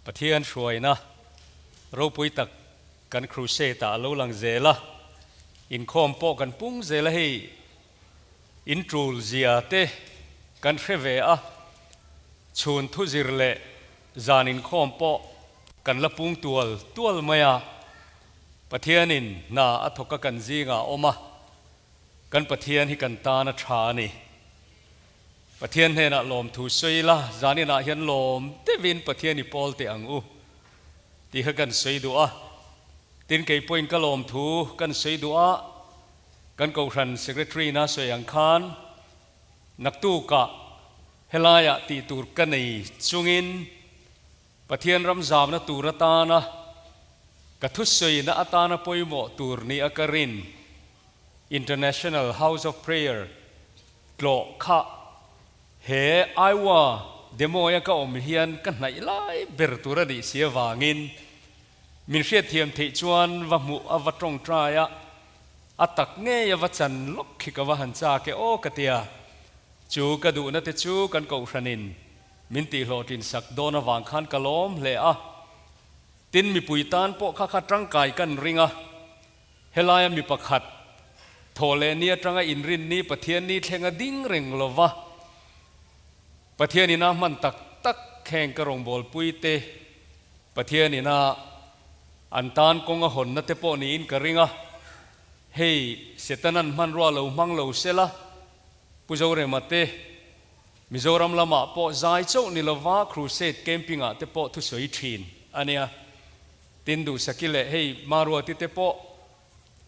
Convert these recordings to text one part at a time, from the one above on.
ประเทศช่วยนะเราปุยตักกันครูเซตาเราหลังเจละอินคอมโปกันปุ้งเจละให้อินทรูเซียเตกันเทเวอะชวนทุจิรเล่จานินคอมโปกันละปุ้งตัวลมาประเทศนินน่าอัฐกกันจีงาอมากันประเทศที่กันตานาชานีประเทศเฮน่ะลมถูสวยละจานิน่ะเห็นลมเตวินประเทศนิปอลเตอังอูที่เขากันสวยดูอ่ะตินเกยปอยน์ก็ลมถูกันสวยดูอ่ะกันกษัตริย์เซกเรตรีน่าสวยอังคารนักตู้กะเฮลายะตีตูร์กันในจุงินประเทศรำจามนะตูรตานะกัทุสวยนะอัตานะปอยโมตูร์นีอักริน International House of Prayer กลอค่ะเฮไอวาเดโมยก็อมเฮียนกันไหนไล่เบรตุระดิเสียวางินมินเชียเทียมที่จวนวัมุอวตรงตรายะอัตักเงยวัจันลกขิกวหันจากเกโอกเตียจูกระดูนัตจูกันกอุชนินมินตีโลตินสักโดนวางขันกะล้มเลอะตินมีปุยตานโปะขัดร่างกายกันริงะเฮลายมีประคัดโทเลเนียตรังอินรินนี้ประเทศนี้เทงดิ้งเร่งลวะประเทศนี้นะมันตักแข่งกระรงบอลปุยเตประเทศนี้นะอันตานกงหนนัตเตโปนี้อินกระริงะเฮ้เสตนันมันรัวเหลวมังเหลวเสละปุจโจเรมาเตมิโซรัมละมาโปใจโจนิลวาครูเซตแคมปิ้งอ่ะเตโปทุสวยทีนอันเนี้ยตินดูสกิเลเฮ้มารัวติเตโป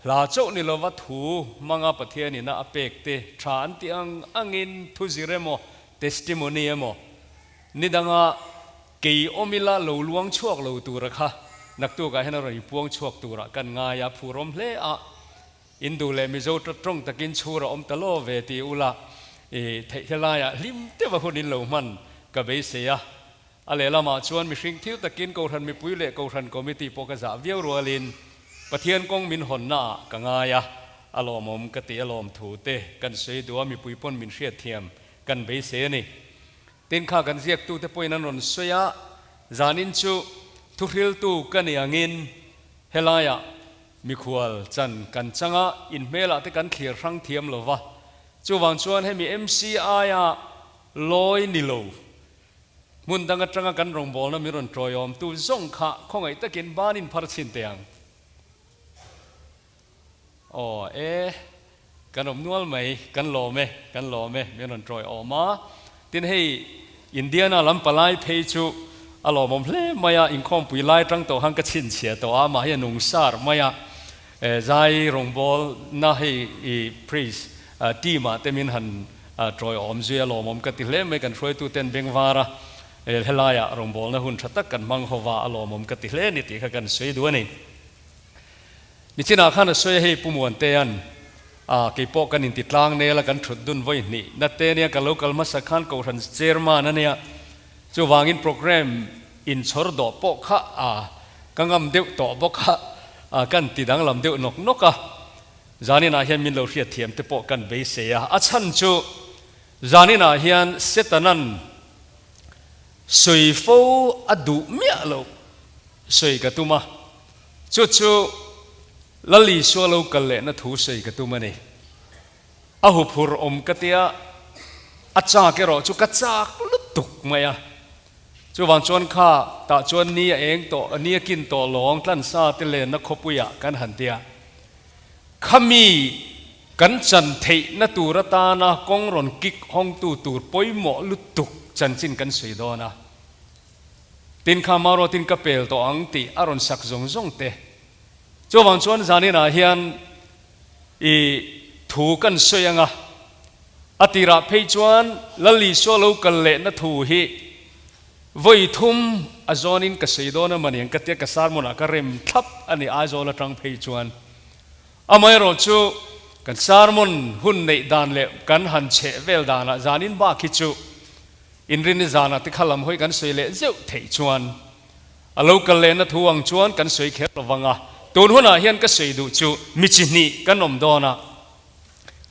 ลาโจนิลวัตถุมังอาประเทศนี้นะอเปกเตทรานที่อังอินทุจิเรโมtestimony โมนี่ดังอ่ะกี่อมิลาเหลวลวงชวกเหลวตัวระค่ะนักตัวกันให้เราอยู่พวงชวกตัวระกันงายาผู้รมเละอินดูเลมิโซตรงตะกินชูระอมตะโลเวทีอุลาเฮลายะลิมเทวะคนนินเหลวมันกับเบสเซียอะไรละมาชวนมิชิงทิวตะกินกูทันมีปุยเละกูทันคอมมิตี้ปกติเวียวรัวลินประเทียนกงมินหนหน้ากังายะอารมณ์กติอารมณ์ถูเตกันเสียดัวมีปุยปนมินเชียเทียมกันเบสเซนี่ตินข้ากันเสียกตูเตปอยนันนนสวยจานินชูทุกฮิลตูกันอย่างอินเฮลายะมีขวลจันกันจังอ่ะอินเมล่าที่กันเขียรังเทียมหรอวะจูวังชวนให้มี MCI ลอยนิโลมุนดังจังกันรองบอลนะมีรอนทรอยอมตูจงข้าคงไอ้ตะกินบ้านินพาร์ชินเตียงอ๋อกันอมนวลไหมกันหล่อไหมมีรอนทรอยออกมาตินให้อินเดียน่ะลำปลายเพจูอารมณ์เพลย์มายาอินคอมปุยไล่ตั้งตัวหังกชินเฉียตัวมาให้นุ่งสารมายาใจรองบอลน่าให้พรีสทีมาเต็มินหันทรอยอมเสียอารมณ์กันติเล่ไม่กันช่วยตัวเต็นเบงวาระเฮลายารองบอลนะหุ่นชัดตักกันมังหัวอารมณ์กันติเล่นี่ติกันสวยด้วยนี่นี่ที่น่าขันสวยให้ปุ่มวันเตียนกี่ปอกันอินติดลางเนี่ยละกันฉุดดุนไว้นี่นัดเตเนี่ยกันโลกาลมาสักขันกูทันเจอร์มานั่นเนี่ยจะวางอินโปรแกรมอินชอร์ดอปอกะกังกำเดียวต่อปอกะกันติดังลำเดียวนกจานินาเฮียนมินเราเรียเทียมเตปอกันเบสเซียฉันจูจานินาเฮียนเซตันันสวยฟูอดูเมียเราสวยกระตุ้มจู่ลลีชัวเรากันเลยนะถูสวยกระตุ้มนี่อาหุพูรอมกติยาอาจารย์เกรอจู่กระจากลุตุกไหมจู่วันชวนข้าตาชวนนี้เองตัวนี้กินตัวหลงกลั้นซาติเลนักขบุยะกันหันเดียขมีกันจันเทนตูรตานะกงรอนกิกห้องตูปอยหมอลุตุกจันจินกันสวยดอนะตินขามารอตินกระเปลตัวอังตีอารอนสักจงเตจู่วันชวนจานินาเฮียนถูกันสวยงะอติระเพจวนลลีชัวลูกันเละนะถูฮีวัยทุ่มอาจอนินกษยดอนะมันยังกติกษารมุนักเริมทับอันนี้อาจอละตรังเพจวนอามายรอจูกันสารมุนหุ่นในดานเละกันหันเชเวลดานะจานินบ้าคิจูอินรินจานะที่ขลังห้อยกันสวยเละเจ้าเทจวนอาลูกันเละนะทวงจวนกันสวยเขตระวังตัวหัวหน้าเฮียนก็สวยดูจูมิจินีกันอมดอนะ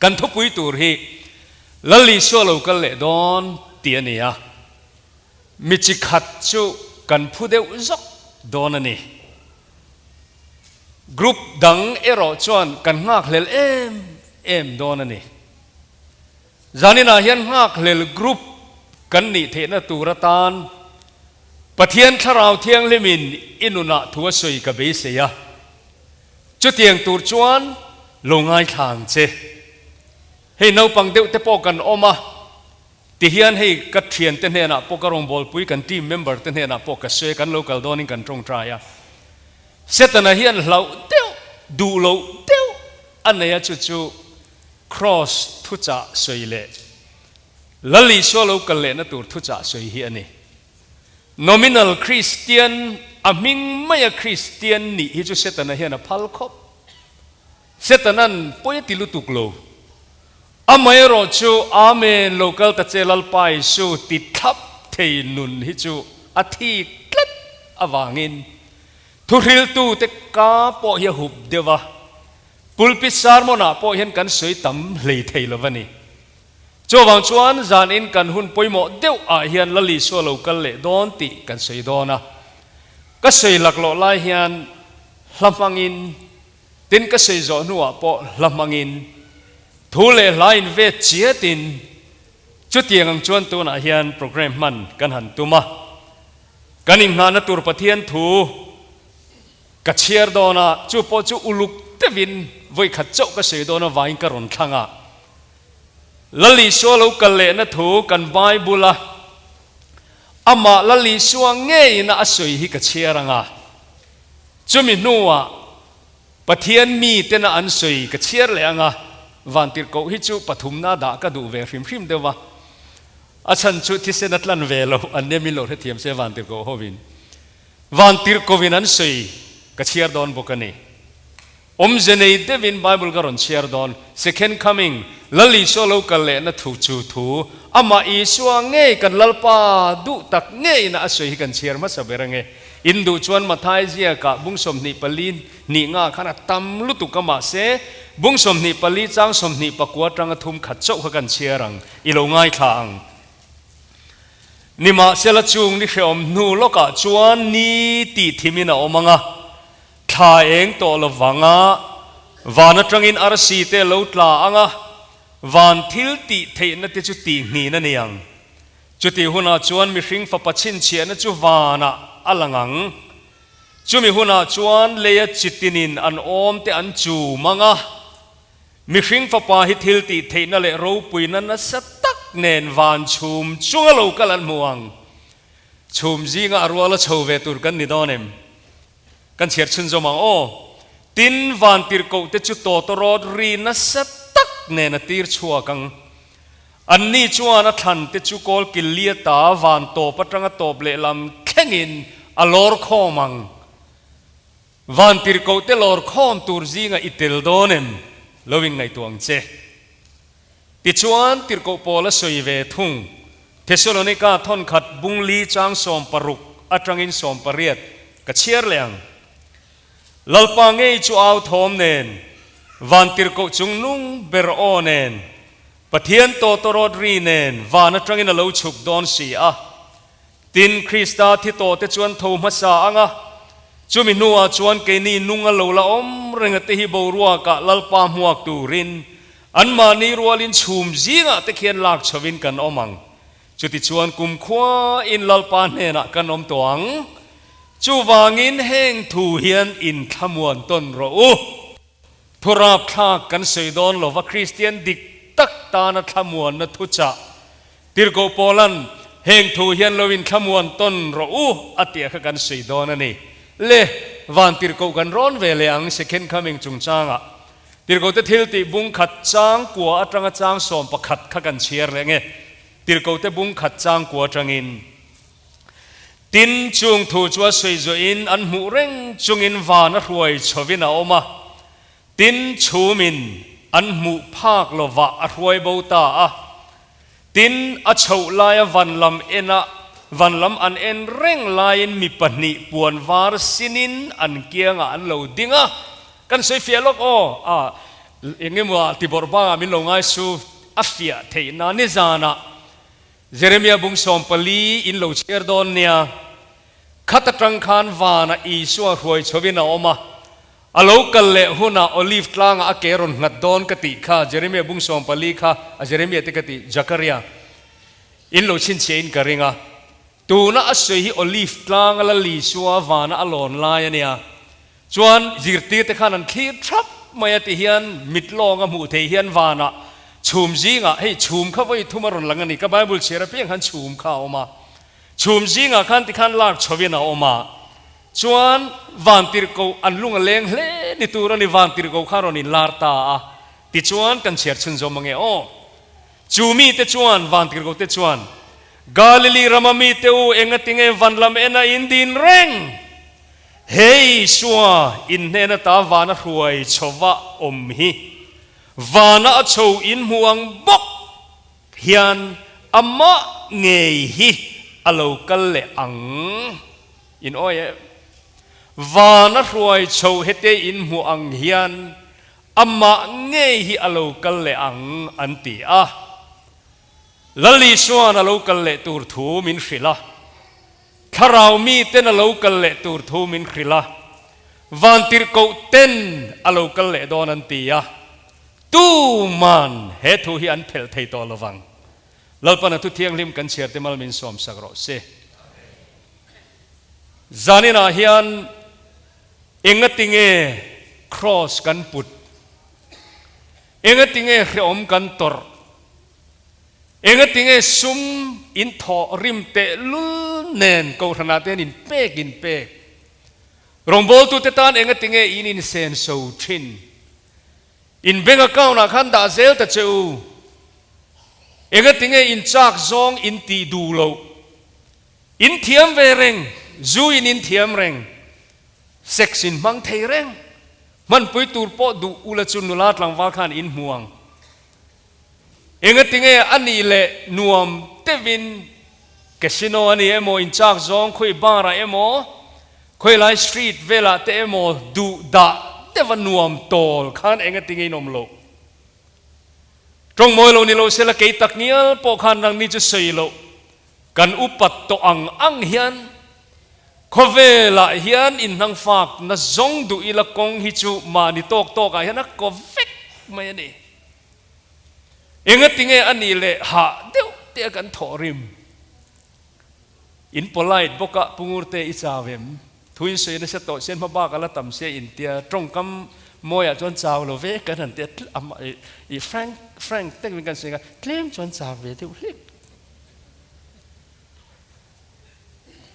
กันทุบปุยตูรีลลีชัวลูกันเละดอนเตียนีมิจิขัดจู กันผู้เดียวจกโดนนี่กรุ๊ปดังรอจวนกันงากเลลเอ็มโดนนี่จานินาเฮียนงากเลลกรุ๊ปกันนี่เทนตูรตานปะเทียนขราวเทียงเลมินอินุนาทัวสวยกับเบสยาจุดเตียงตูจวนลงง่ายทางเจให้นาวปังเดียวแต่ปอกันออกมาที่เฮียนให้กัดเทียนเต้นเฮน่ะปกรองบอลปุยกันทีมเมมเบอร์เต้นเฮน่ะปกกันเสกัน local ดอนิ่งกันตรงใจอ่ะเสร็จแล้วเฮียนเราเดียวดูเราเดียวอันนี้จู่ๆ cross ทุจ่าสวยเลยแล้วลิชัวเรากันเลยนะตัวทุจ่าสวยเฮียนี่ nominal Christian อามิงไม่คริสเตียนนี่ที่จู่เสร็จแล้วเฮียนพัลคบเสร็จนั้นปุยติลุตุกโลอาไม่รอจูอาเมน local ตัดเจลัลไปจูติดทับเทนุนฮิจูอาทิกลัดอวางินทุริลตูเตกาปอเฮียหุบเดวะปุลปิสาร์มนาปอเห็นกันสวยตั้มเลยเทลวันนี้จวังชวนจานอินกันหุ่นปอยหมอเดียวอาเฮียนละลิชัว local เลดอนติกันสวยดอนะก็สวยหลักหล่อลายเฮียนลำพังอินตินก็สวยจอนัวปอลำพังอินทูเลไลน์เวทเจียตินจุดเตียงจวนตัวน่ะเฮียนโปรแกรมมันกันหันตัวมากันอิงหาณตัวประเทศทูกัดเชียร์ดอนะจูปอจูอุลุกเตวินไว้ขัดเจ้าก็เสียดอนะวายกระรอนข้างอ่ะละลิชัวเรากันเล่นทูกันไบเบิลละอามาละลิชัวเงยนะสวยฮิกัดเชียร์งอ่ะจูมินัวประเทศมีเตนะอันสวยกัดเชียร์เลยอ่ะวันที่เขาฮิจูปฐุมนาดากระดูเวริมเดวะอาจารย์ชุดที่เสนัดลันเวลอันนี้มีโลกที่เทียมเสวันที่เขาวินวันที่เขาวินันสวยก็เชียร์ดอนบุกันนี่เจเนย์เดวินไบเบิลก็รอนเชียร์ดอน second coming ลลิโซโลกันเลยนะถูจูทูอามาอิสวาเงยกันลลปาดูตักเงยนะสวยกันเชียร์มาสเบรังเงอินดูชวนมาไทยเสียกะบุ้งสมนิปลินนี่งาขนาดตำลุตุกมาเสบุ้งสมนิปลีจ้างสมนิปกัวตรังทุมขัดเจ้ากันเชียรังอิโลง่ายทางนิมาเสลจุงนิเขมนูโลกะจวนนี้ตีทิมินาอมังะท่าเองโตลวังะวานตรังอินอาร์ซีเตลอุตลาอังะวานทิลติเทนติจุตินีนั่นยังจุติหุนาจวนมิริงฟับชินเชียนจุวานะอลังังจุมิหุนาจวนเลียจิตินินอันอมเตอันจูมังะมิริงฟับปาฮิทิลติเทนเลรูปุยนันสตักเนนวานชุมจุงโลกัลันมัวงชุมจีงารัวละชาวเวตุรกันนิดอนเอ็มกันเชียร์ชุนจมังโอตินวานติร์โกเตจุโตตรอดรีนัสตักเนนติร์ชัวกังอันนี้จวนทันเตจุโกลกิลเลียตาวานโตปตรังโตเบลลำแข่งอินอลอร์ข้อมังวันติร์โกเตลอร์ข้อมตูร์จีงาอิติลโดเนมลวิงไงตัวงเจติจวนติร์โกโปละสวยเวทุงเทสโลนิกาทอนขัดบุงลีจางสอมปรุกอัตรังอินสอมปรเรียดกเชียร์เลียงลลปังเอจูเอาทอมเนนวันติร์โกจุงนุงเบรโอเนนปะเทียนโตตรอดรีเนนวานัตรังอินเลวฉุกดอนสีอะตินคริสตาที่โตเตจวนโทมัสอางะจุมินัวจวนเกนีนุงอโลละอมเริงเตฮิบรัวกะลลปามหัวตูรินอันมานีรัวลินชุมจีงะเตเขียนลากชวินกันอมังจุติจวนกุมขวาอินลลปานเนนะกันอมตวงจูวางินแห้งถูเฮียนอินขมวนต้นรูทุราบทากันเสดอนโลวะคริสเตียนดิกตักตานะขมวนนะทุจ่าติร์โกโปลันแห่งถูเฮียนโลวินขมวนต้นรูอติยะกันเสดอนนี่เล่วันติร์โกกันร้อนเวลียงเซคันด์คัมมิ่งจุงจางะติร์โกเตทิลติบุงขัดจางกัวอัตรังจางสอมปะขัดขกันเชียร์เลยไงติร์โกเตบุงขัดจางกัวจังอินตินจุงถูจัวสวยจอินอันหูเร่งจุงอินวานรวยชวินาอมาตินชูมินอันหูภาคโลวะรวยบูตาตินอชาวลายวันลำเอ็นะวันลำอันเอ็นเร่งลายมีปนิปวนวาร์สินินอันเกียงอันเหลาดิงะกันสวยเฟียลกอย่างเงี้ยว่าที่บอกว่ามิลงไอซูอัฟเฟียเทนานิจานะเจเรมียบุงสอมปลีอินเหลาเชียร์ดอนเนีย ขัดจังคานวานะอีสัวรวยชวินาอมาอโลกัลเลหุนาโอลิฟตลางอาเกรอนนัดดอนกติข้าเจเรเมียบุงสอมปลีข้าเจเรเมียติกติจักริยาอินโลชินเชนกริงาตูน่าอสวยฮิโอลิฟตลางละลีสัววานะอลอนลายเนี่ยจวนจิรตีเตขานันคีทับมาติเฮียนมิดลองกับหูเทียนวานะชุมจิงอ่ะให้ชุมเข้าไปทุ่มรอนหลังนี่ก็ไบเบิลเชื่อเพียงขันชุมเข้าออกมาชุมจิงอ่ะขันที่ขันลากชวินาออกมาจวนวันติรโกอันลุงเลี้ยงเล่นี่ตัวนี้วันติรโกข้ารอนิลาร์ตาติจวนกันเชื่อชินจอมังเอโอจูมีติจวนวันติรโกติจวนกาลิลีรามามีเตอูเองติงเอวันลำเอน่าอินดินเร่งเฮ้ยชัวอินเนนตาวานะรวยชวะอมฮีวานะโชอินห่วงบกเฮียนอมะเงยฮีอโลกัลเลอังอินโอเยวานะรวยโชเฮเตอินห่วงเฮียนอมะเงยฮีอโลกัลเลอังอันตีอะลลิชวานอโลกัลเลตูร์ทูมินฟิลาข้าเรามีเต้นอโลกัลเลตูร์ทูมินฟิลาวันติรโกเต้นอโลกัลเลโดนันตีอะตูมันเฮตุฮิอันเพลเทตอลวังเราปนัทุเทียงลิมกันเชียร์เตมัลมินสอมสักรอเซจานินาฮิอันเองติงเอครอสกันปุดเองติงเอเขอมกันตอร์เองติงเอซุมอินทอริมเตลุเนนกูขนาดเตนินเปกินเปกรองบอลตุเตตันเองติงเออินเซนโซชินอินเบงก้าวนักขันดาเซลต์เจ้าเองติงเออินจากซองอินตีดูโลอินเทียมเวเรงจูอินเทียมเรงเซ็กซินมังเทเรงมันไปตูร์ปอดูอุลจุนนุลาตลังวาขันอินห่วงเองติงเออันนี้เละนวมเตวินแคสิโนอันนี้เอโมอินจากซองคุยบาร์เอโมคุยไลฟ์สตรีทเวลาเตเอโมดูดาแต่วันนวมโตลขันเองติงเอนอมโลตรงมวยโลนี่โลเสละเกยตักเนียลปอขันรังนี้จะเสียโลกันอุปัตโตอังเฮียนขเวลาเฮียนอินทังฝากน่ะจงดูอีละกงฮิจูมานิโตกกันเฮียนนักก็เฟกไม่เนี่ยเองติงเออันนี้เลยหาเดี๋ยวเตะกันถอริมอินพลายบกะปุงอุรเตอิจาเวมทุยเสียนเสตโตเสียนพระบ้ากันละต่ำเสียอินเดียตรงกำมวยจวนเจ้าโลเวกันหันเดียอีแฟรงค์เต็งเป็นกันเสียกันเคลมจวนเจ้าเวที่ลิบ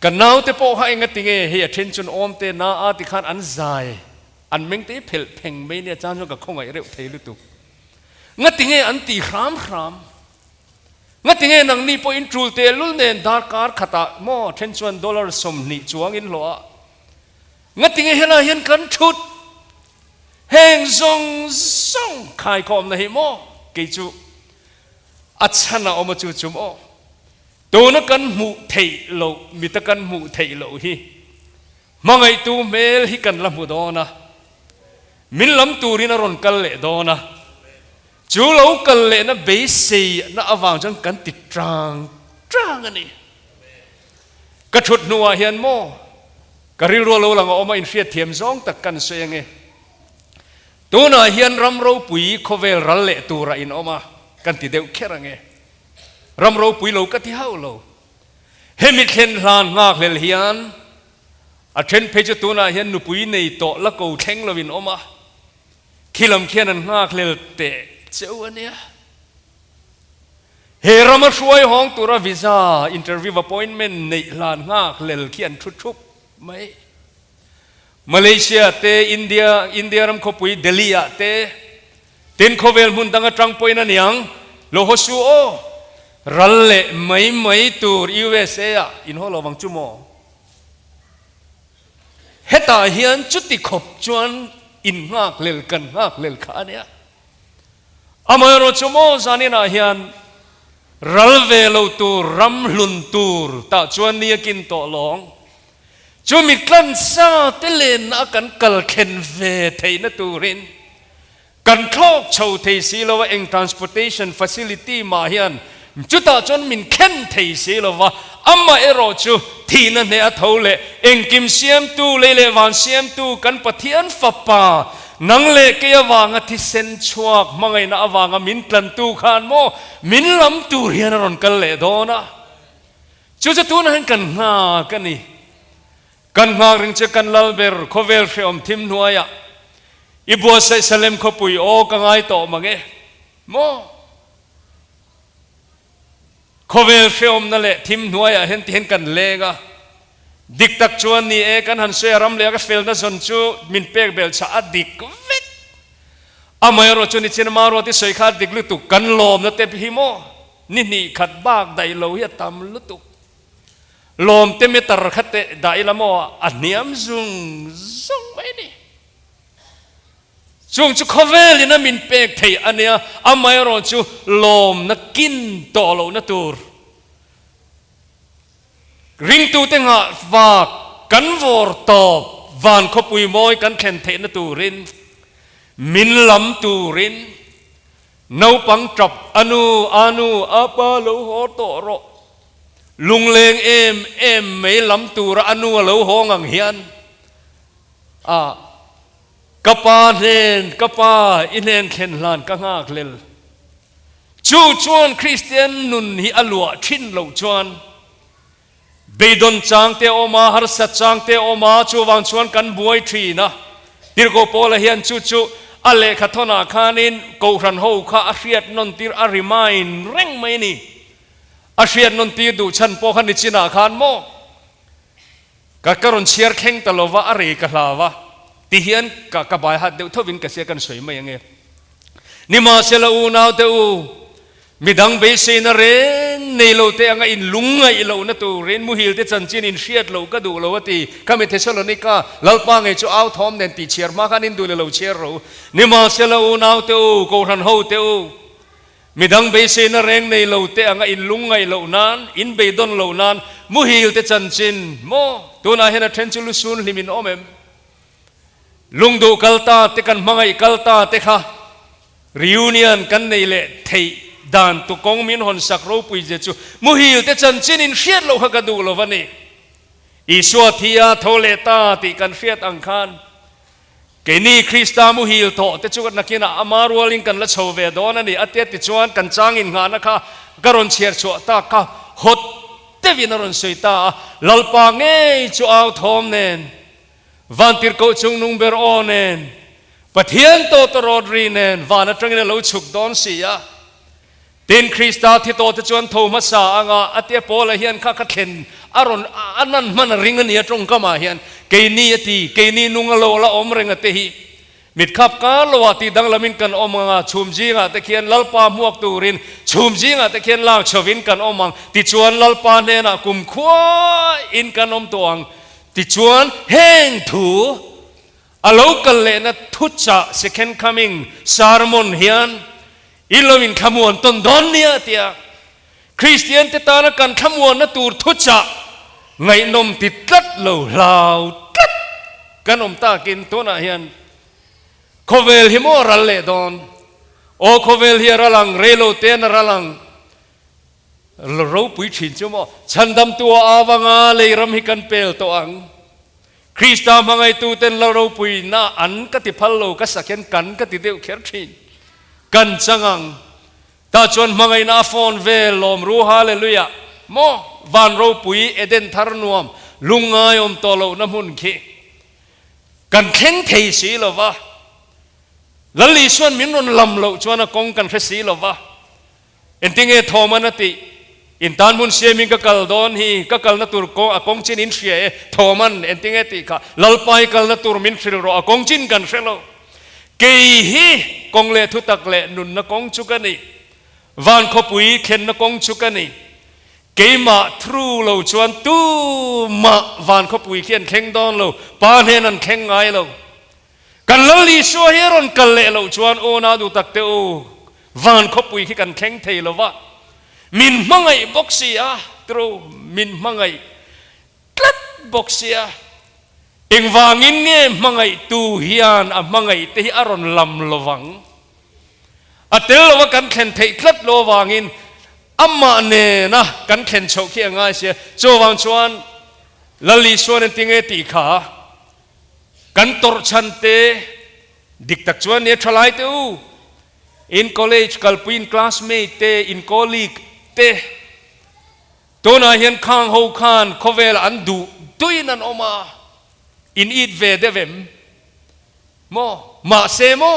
กันน้าวเตโปให้เองติงเอเฮียเทนจนอมเตน่าอาติขันอันใจอันเมงเตเพลเพ่งไม่เนี่ยจ้างจนกับคงไอเร็วเทลุตุงัดติงเออันตีครามงัดติงเอนังนี่พออินทรูเตลุนเดนดาร์การ์ขัตโม$10 สมนิจวงอินโลงัดติงเอเฮลาเห็นกันชุดแห่งทรงขายคอมนะฮิโมกิจูอัชนะอมจูจุโมตัวนักกันหมู่เทโลมิตรกันหมู่เทโลฮีมังไอตูเมลฮิกันลำบุดอนะมินลำตูรินารอนกันเลดอนะจูโลกันเลนะเบสีนะอวางจังกันติดจางอันนี้กระชุดนัวเฮียนโมกระริรัวโลหลังออกมาอินเฟียเทียมซองตักกันเสียงเอตัวน่ะเฮียนรำเราปุ๋ยโคเวลรัลเลตัวระอินออกมากันติดเดียวแค่รังเอรำเราปุ๋ยโลก็ที่เฮาโลเฮมิเคนลานงากเลเฮียนอาเทนเพจตัวน่ะเฮียนนุปุ๋ยในโตละกูเข่งลวินออกมาคิลำเขียนงากเลเตเจ้าอันเนี้ยเฮรามาช่วยห้องตัววีซ่าอินเตอร์วิวอพอยน์เมนต์ในลานงากเลเขียนทุบๆไม่มาเลเซียเตอินเดียรำขบุยเดลียเตตินโคเวลมุนดังจังปอยนั่นยังโลฮสูโอรัลเลไม่ตัวUSAอินฮอลวังจุโมเฮตาเฮียนจุดที่ขบจวนอินงากเลลกันงากเลลขาเนี่ยอามารจุโมจานินาเฮียนรัลเวลตัวรัมลุนตัวตาจวนนี้กินโตลองจูมิดลันซาเตเลนอากันกัลเคนเวเทนตูรินกันคลอกโชว์เทซีโลว่าเอง transportation facility มาเฮียนจุดตาจนมินเคนเทซีโลว่าอัมมาเอโรจูเท ที่นั่นเนี่ยเท่าเละเองกิมเสียมตู้เลเลวันเสียมตู้กันปะเทียนฝับป่านังเละเกียวางที่เซนชวกมังไงนะวางมินกลันตู้ขานโมมินลำตู้เรียนรอนกันเละโดนะจูจะตู้นั้นกันงากันนี่กันงาเรื่องจะกันลาเบอร์โคเวลเฟอมทิมนัวยอีบัวใส่สเลมขปุยโอกังไอโตมังเอโมโคเวลเฟอมนั่นแหละทิมนัวยเห็นกันเละกะดิกตักชวนนี่กันหันเสียรำเลี้ยก็เฟลนั่นส่วนจูมินเปกเบลชาดิกเวทอามายรชนิดเชนมารวที่สวยขาดดิกลุตุกันลมนั่นเต็มพิโมนี่ขัดบากได้โลหิตตามลุตุลมเต็มตระขัดได้ละโมอันนี้มซุงไม่นี่จุงจูโคเวลินะมินเปกเทอันเนี้ยอามายรจูลมนักกินโตโลนัตูร์ริงตูเตงะวากันวอร์ตอบวานขบุยมอยกันเข็นเทนตูรินมินลำตูรินนาวปังจับอนุอาปาโลโหโตโรลุงเลงเอ็มไม่ลำตูระอนุโลโหงังเฮียนกะปาเนนกะปาอินเนนเข็นลานกังากเลลจูจวนคริสเตียนนุนฮิอลัวชินโลจวนเบดอนจางเตอมาฮาร์สัจจางเตอมาจูวังชวนกันบวยทรีนะดิโกโปลเฮียนจูอเลขทนาคานินกูรันโฮข้าอาเซียนนนตีอาริมายน์เร่งไม่นี่อาเซียนนนตีดูฉันโปขันดิจินาคานโมกักรุนเชียร์เข่งตลอดว่าอะไรกันลาวะที่เฮียนกับบายฮัดเดือดทวินกเสียกันสวยไหมยังไงนี่มาเซลอูนาวเตอูมิดังเบสนเรนในโลเตงอินลุงไงโลนัตูเรนมุฮิลเตจันจินอินเชียดโลก็ดูโลวตีข้ามิเทสโลนิกาลลปังไอจูเอาทอมเดนติเชียร์มาคันินดูเลโลเชียร์โรนิมาเซลอูนาวเตอูโกรันโฮเตอูมิดังเบสนเรนในโลเตงอินลุงไงโลนั้นอินเบดอนโลนั้นมุฮิลเตจันจินโมตัวน่าเห็นเทนจูลุซุนลิมินโอเมมลุงดูกัลตาเตกันมังไอกัลตาเตค่ะรีวิเนียนกันในเละเทดานตุกงมินหอนสักรูปุยเจจูมุฮิลเตจันจินินเฟียดโลหะกดูโลวันนี้อิสวาทิยาโทเลตาติกันเฟียดอังคารเกนี่คริสตามุฮิลโตเตจูกันนักกินอามารัวลิงกันละโชเวดอนันนี่อเตียติจวนกันจางอินงานะคะกรอนเชียร์ชัวตาค่ะฮดเตวินรอนสวยตาลลปางเอจูเอาทอมเนนวันติร์โกจุงนุงเบอร์โอเนนปะเทียนโตตรอดรีเนนวานัตรังเนลฉุกดอนเสียดินคริสตาที่โตจะจวนโทมัสอ่างอเตียโปละเฮียนข้าขัดเข็นอารอนอันนั้นมันริงเนียตรงก็มาเฮียนเกนี่ตีเกนี่นุงโลละอมเริงเตหิมิดขับกาลวาตีดังละมินกันอมงาชุมจีงะตะเคียนลลปาหมวกตูรินชุมจีงะตะเคียนลางชวินกันอมังติจวนลลปาเนนะกุมขวาอินกันอมตวงติจวนแห้งถูอโลกัลเลนะทุจจะ second coming สารมนเฮียนอิลวินขมวนต้นดอนเนี่ยเตียคริสเตียนเตตานักันขมวนนะตูรทุจจะไงนมติดตัดเหลาลาวตัดกันอมตากินตัวน่ะเฮียนโคเวลฮิโมรัลเลดอนโอโคเวลเฮียรัลังเรโลเตนรัลังเราปุยฉินจุโมฉันดำตัวอาวังอาเลยรำให้กันเปลตัวอังคริสตามังไอตูเต็นเราปุยน่าอันกติพัลโลก็สักเห็นกันกติเดียวเขียนทิ้งกันจังังตาจวนมังไอนาฟอนเวลอมรู้ฮาเลลูยาโมวันเราปุยเอเดนทารนวมลุงไงอมโตโลน้ำมุนขี้กันเข่งเทสีหรอวะลัลลีส่วนมินนลำโลจวนกงกันเฟสีหรอวะเอ็นติงเอทอมันติอินตานมุนเสียมิงกะกัลดอนฮีกะกัลนัตุรโกอกงจินอินเสียทอมันเอ็นติงเอติค่ะลัลไปกัลนัตุรมินฟิลโรอกงจินกันเฟลโลเกฮีกงเลทุตักเลนุนนกงชุกันีวันขบุยเข็นนกงชุกันีเกมาทรูโลจวนตูมาวันขบุยเขียนเข่งดอนโลปานเฮนันเข่งไงโลกันลัลลีชัวเฮรอนกันเลโลจวนโอนาดูตักเตโอวันขบุยขี้กันเข่งเทโลวะมินมังไงบ็อกเซียตรูมินมังไงกลัดบ็อกเซียเองวางินเงี้ยมังไงตูฮิยานมังไงเตหิอารอนลำลวังอัตเตลว่ากันเข็นเทกลัดโลวางินอัมมาเนนะกันเข็นโชกี้ง่ายเสียโจวังชวน la li suan en tinge ti kha kan tor chan te dik tak chuan ne thalai te u in college kalpuin classmate te in colleague te tona hian khang ho khan khovel an du tuin an oma in it ve devem mo ma se mo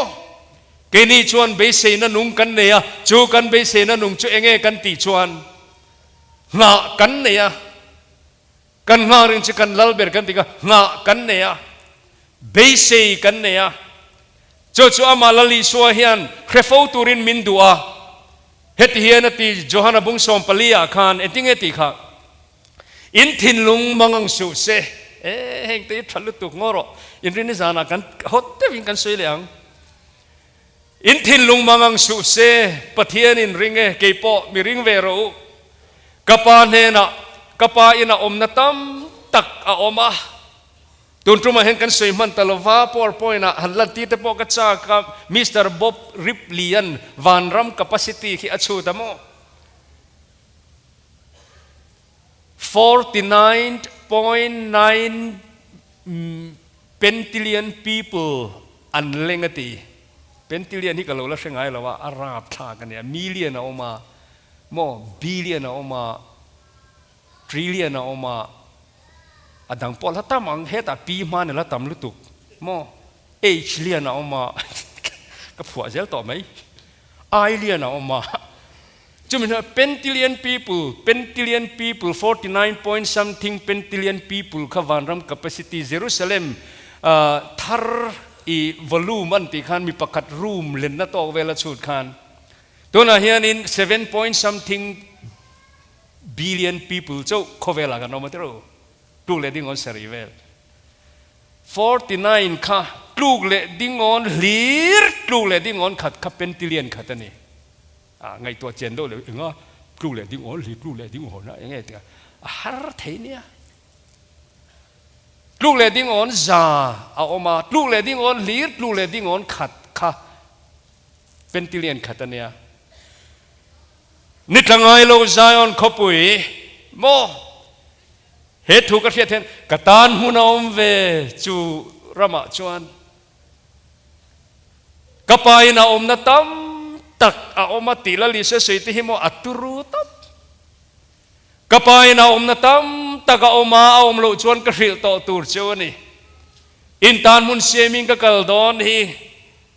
ke ni chuan be se na nung kan ne ya chu kan be se na nung chu enge kan ti chuan nga kan ne ya kan nga ring chi kan lalber kan ti ka nga kan ne ya be se kan ne ya chu chu ama lali so hian krefo turin min dua het hian ati johana bung som palia khan eting eti kha in thin lung mangang su se heng te thalu tu ngoro in rin zana kan hot te wing kan soi leang in thin lung mangang su se pathian in ringe keipo mi ring vero kapa ne na kapa ina omna tam tak a oma tun truma hen kan soi man talova powerpoint na hanlan ti te po ka cha ka Mr. Bob Riplian van ram capacity ki achu tamo 49.9 pentillion people an lengati pentillion hi ka lo la hrengai lawa arab tha kan ya million a oma mo billion a oma trillion a oma adang pol hatam ang heta pi man la tam lutuk mo h lian a oma ka phua zel to mai I lian a oma chumina pentillion people 49 point something pentillion people kha vanram capacity Jerusalem thar I volume an ti khan mi pakhat room len na to vela chut khan tona hian in 7 point something billion people so khovela ga no matero tu le ding on serivel 49 kha tu le ding on lir tu le ding on khat kha pentillion khatani ngai to chen do le nga tu le ding on li tu le ding on na ngai ta har thei nia tu le ding on za a oma tu le ding on lir tu le ding on khat kha pentillion khatania ni tlangai lo zion khopui mo he thu ka fiat hen katan huna om ve chu rama chuan kapai na om na tam tak a oma tila li se sei ti himo aturu tap kapai na om na tam tak a oma om lo chuan ka hril to tur chuani in tan mun seming ka kal don hi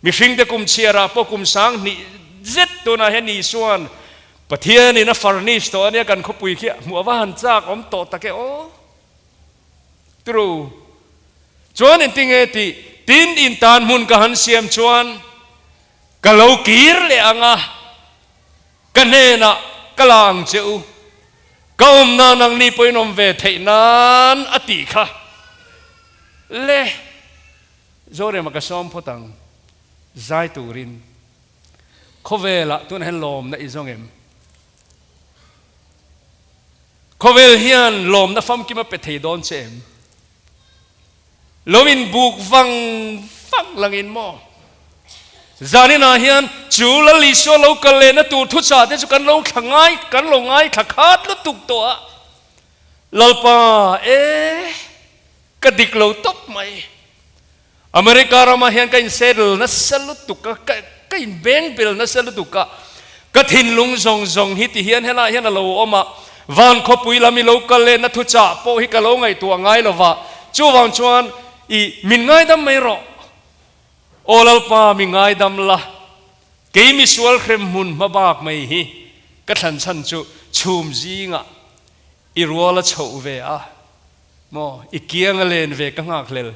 mi hring de kum chiara po kum sang ni zet to na he ni suan pathian in a furnish to ania kan khopui khia muwa han chak om to take o true chuan in tinge ti tin in tan mun ka han siam chuan kalau kir le anga kanena kalang cheu kaum na nang ni poinom ve theinan ati kha le zore makasom photang zai turin khovela tun hen lom na izongem khovel hian lom na fam ki ma pe thei don chem lomin buk vang langin mo zanina hian chula li so lo kale na tu thu cha te chu kan lo thangai kan lo ngai thakhat lu tuk to a lalpa kadik lo top mai America rama hian kain settle na salu tuka kain bank bill na salu tuka ka thin lung zong hi ti hian hela hian lo oma van khopui lami lo kale na thu cha po hi ka lo ngai tu ngai lova chu wang chuan I min ngai dam mai ro olal pa min ngai dam la ke mi sual khrem mun ma bak mai hi ka than chan chu chum zinga I ruala chho ve a mo I kiang len ve ka ngak lel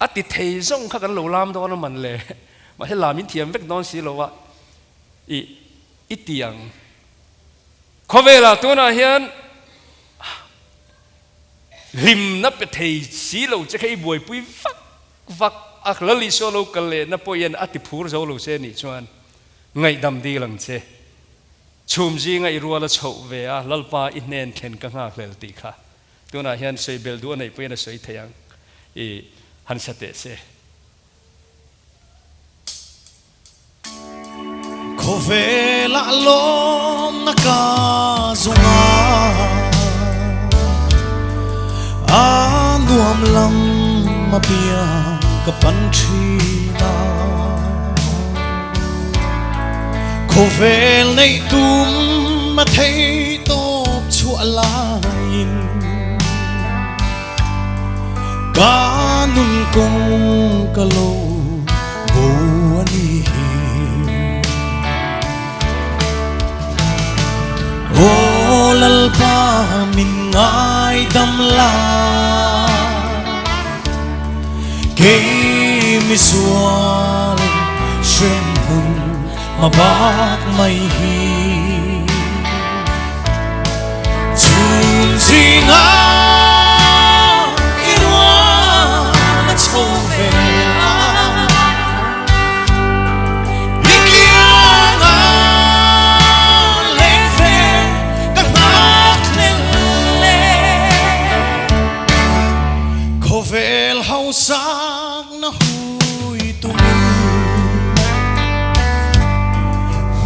ati thei zong kha kan lo lam do na man le ma he lamin thiam vek don si lo wa I tiang khovela tu na hian lim na pe thei si lo che khai buai pui vak ak lali so lo kale na poyen ati phur zo lo se ni chuan ngai dam di lang che chum ji ngai ruala chho ve a lalpa I nen thlen ka nga hlel ti kha tuna hian sei bel du nei poyen sei theyang han sate se khovela lom na ka zunga Suam lam ma pia ka pantri na Khovel nei tum ma thei top chua lain Kanun kong kalo bo ani O lalpa min ngai dam la Ke mi sual shem hun ma bak mai hi Chun zinga irwa na chove Vel hau sak na hui tu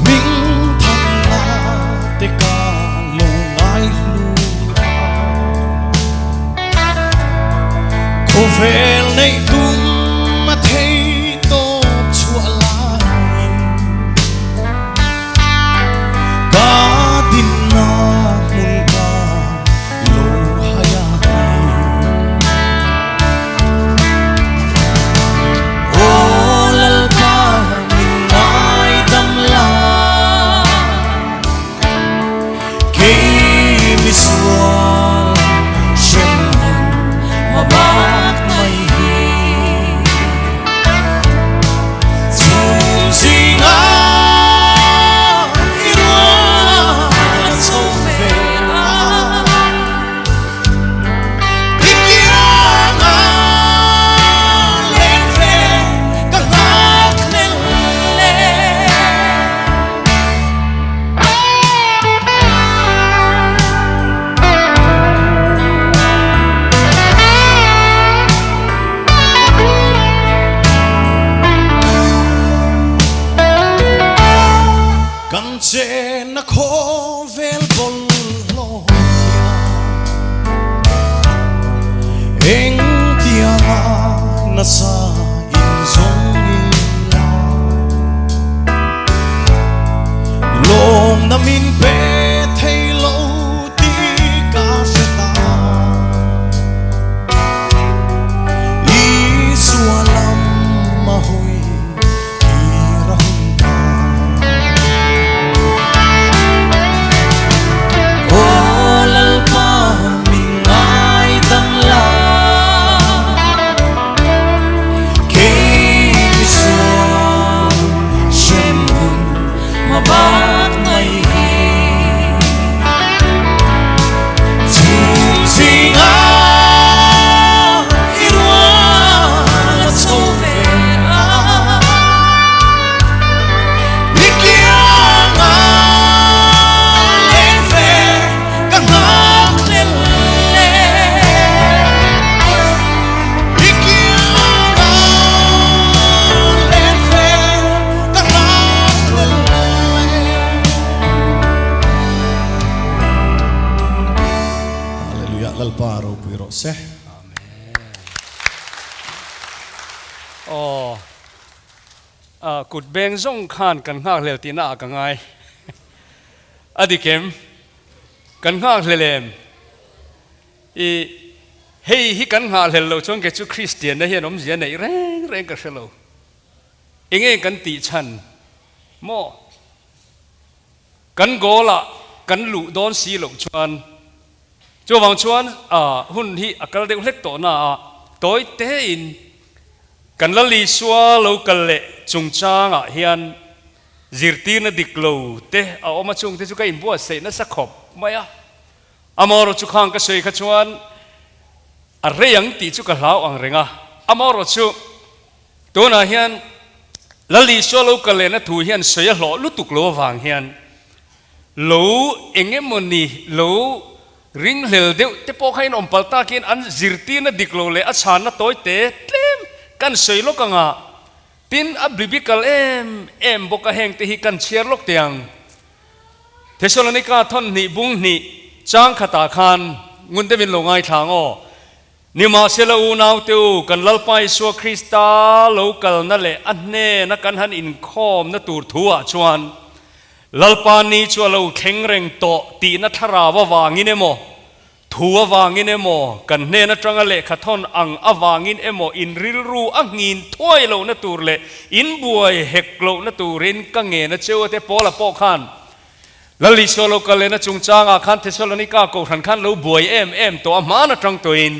Minh thang la te ka lo ngai lu Ko vel nei tum ma thei top chua lai Ka din na mun ka lo haya Isua shem hun ma bak mai hi Zum zinga irwa na chove Ikianga leve ka hak nelle Che na kho vel bol lo Eng tia na sa in zong ila Lom na min pe thei lo ti ka sheta Isua lam ma hoi bak mai hi Zum zinga irwa na chove Ikianga leve ka hak nelle Ikianga leve ka hak nelle Lalparo piro se Oh cụt beng zong khan kan ngak lel tina ka ngai adikem kan ngak lelem I hei hi kan ngak lel lo chong ke chu Christian na hian om zia nei reng reng ka shelo enge kan ti chan mo kan gola kan lu don si lo chuan Cho vang chuan hun hi akal de hlek to na toy te in kan la li swa lo kal le chung changa hian zirti na diklo te a oma chung te chu ka in bo se na sakhop maya amoro chu khang ka sei kha chuan a reyang ti chu ka hlau ang renga amoro chu to na hian la li swa lo kal le na thu hian sei hlo lutuk lo wang hian lo engemoni lo ring lel deu te po khain om palta kin an zirti na diklo le a chan na toy te tlem kan sei lo kanga tin a biblical em boka heng te hi kan chiar lok tiang Thessalonica thon ni bung ni chang khata khan ngun te bin lo ngai thang o นิมาเซลอูนาวเตวกันลัลไปสัวคริสตาโลกัลนั่นแหละอันเน่นักกันหันอินคอมนัตูร์ทัวชวนลัลปานีชัวเราแข็งแรงโตตีนัทราววางินเอโมทัววางินเอโมกันเน่นัตรังเละขัดทอนอังอวางินเอโมอินริลรูอังงินถ้วยเรานัตูร์เละอินบวยเฮกเรานัตูรินกังเงนัเจ้าเตปอละปอขันลัลิชัวเรากันเลยนัจุงจางอาคันเทสโลนิกาโกขันขันเราบวยตัวอามานัตรังตัวอิน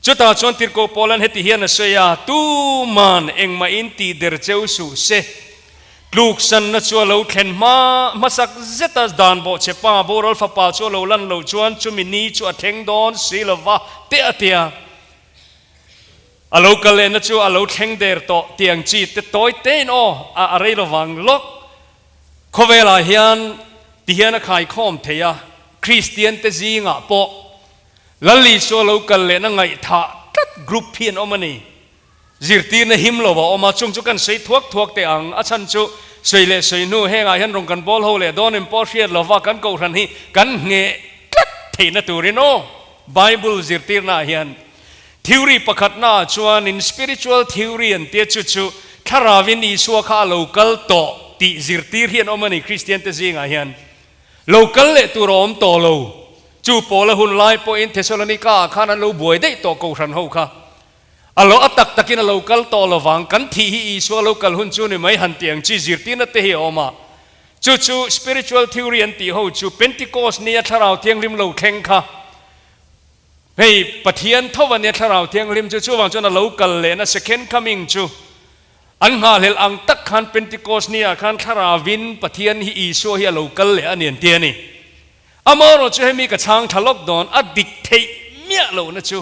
จุดตาชวนติรโกโปลันเฮติเฮียนเสียตูมันเองมาอินตีเดรเจ้าสุเซลูกสันนัชัวเราเข็นมาสักเจตัสดานโบเชป้าโบรอลฟ้าป่าชัวเราลันเราชวนจุมินีชัวเทงดอนสีลวะเตียเตียอาลูกเลนนัชัวอาลูเทงเดรโตเตียงจีเตโตยเตนโออะไรระวังล็อกขเวลาเฮียนที่เฮียนขายข้อมเทียคริสเตียนเตจีงะโปลัลลิชัวเรากันเลยนั่งไงท่าตัดกรุ๊ปเพียนออกมานี่จิตตีนหิมโลวะออกมาจุงจุกันใส่ทวกเตอังอาชันจุใส่เล่ใส่นู่เฮงอาเห็นรงกันบอลเขาเล่โดนอิมพอร์เชียร์ลวะกันกูรันฮีกันเงะตัดเทนตูริโนไบเบิลจิตตีน่าเห็นทิวรีประคัดน่าชวนอินสปิริชวลทิวรีอันเตียจุทาราวินอิสัวข้าโลกัลโตติจิตตีเห็นออกมานี่คริสเตียนเตจิงอาเห็นโลกัลเล่ตัวรอมโตโลจูโปละหุ่นไล่ปอินเทสโลนิกาข้านั้นเราบวยได้ตัวกูรันหูค่ะอัลโลอัตตักกินเรากัลโตละวังกันที่อิสัวเรากัลหุ่นจูนี่ไม่หันเตียงจีจิตตีนัตเตหิออกมาจู spiritual theory อันที่หูจูเพนติโคสเนี่ยถ้าเราเทียงริมเราแข่งค่ะเฮ้ยปะเทียนเท่าวันเนี่ยถ้าเราเทียงริมจูวังจนเรากัลเลยนะ second coming จูอันหาเลอังตักขันเพนติโคสเนี่ยขันถ้าเราวินปะเทียนอิสัวเฮียเรากัลเลยอันเนี่ยเตียนี่อามาเราจะให้มีกระชังทะลกดอนอดิกเทเมียเรานะจู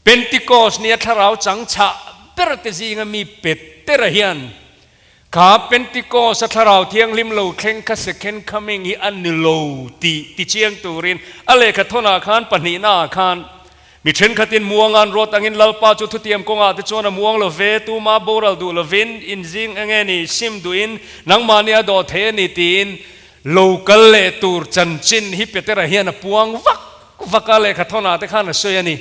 เป็นติโกสเนี่ยถ้าเราจังฉะเตระเตจิงมีเป็ดเตระเฮียนข้าเป็นติโกสถ้าเราเที่ยงริมเราแข่งคัสเคนคัมมิงฮีอันนิโลติเชียงตูรินอะไรกระทนาคานปนีนาคานมีเช่นขัดินมัวงานรถอังอินลลปาจุทุเตียมกงอาติจวนมัวงลเวตูมาโบราลดูลวินอินซิงเงนี่ซิมดูอินนังมาเนียดอเทนิตีนโลกัลเลตูร์จันจินฮิปเตระเฮียนปวงวักอะไรขัดทนาแต่ข้านะเสียนี่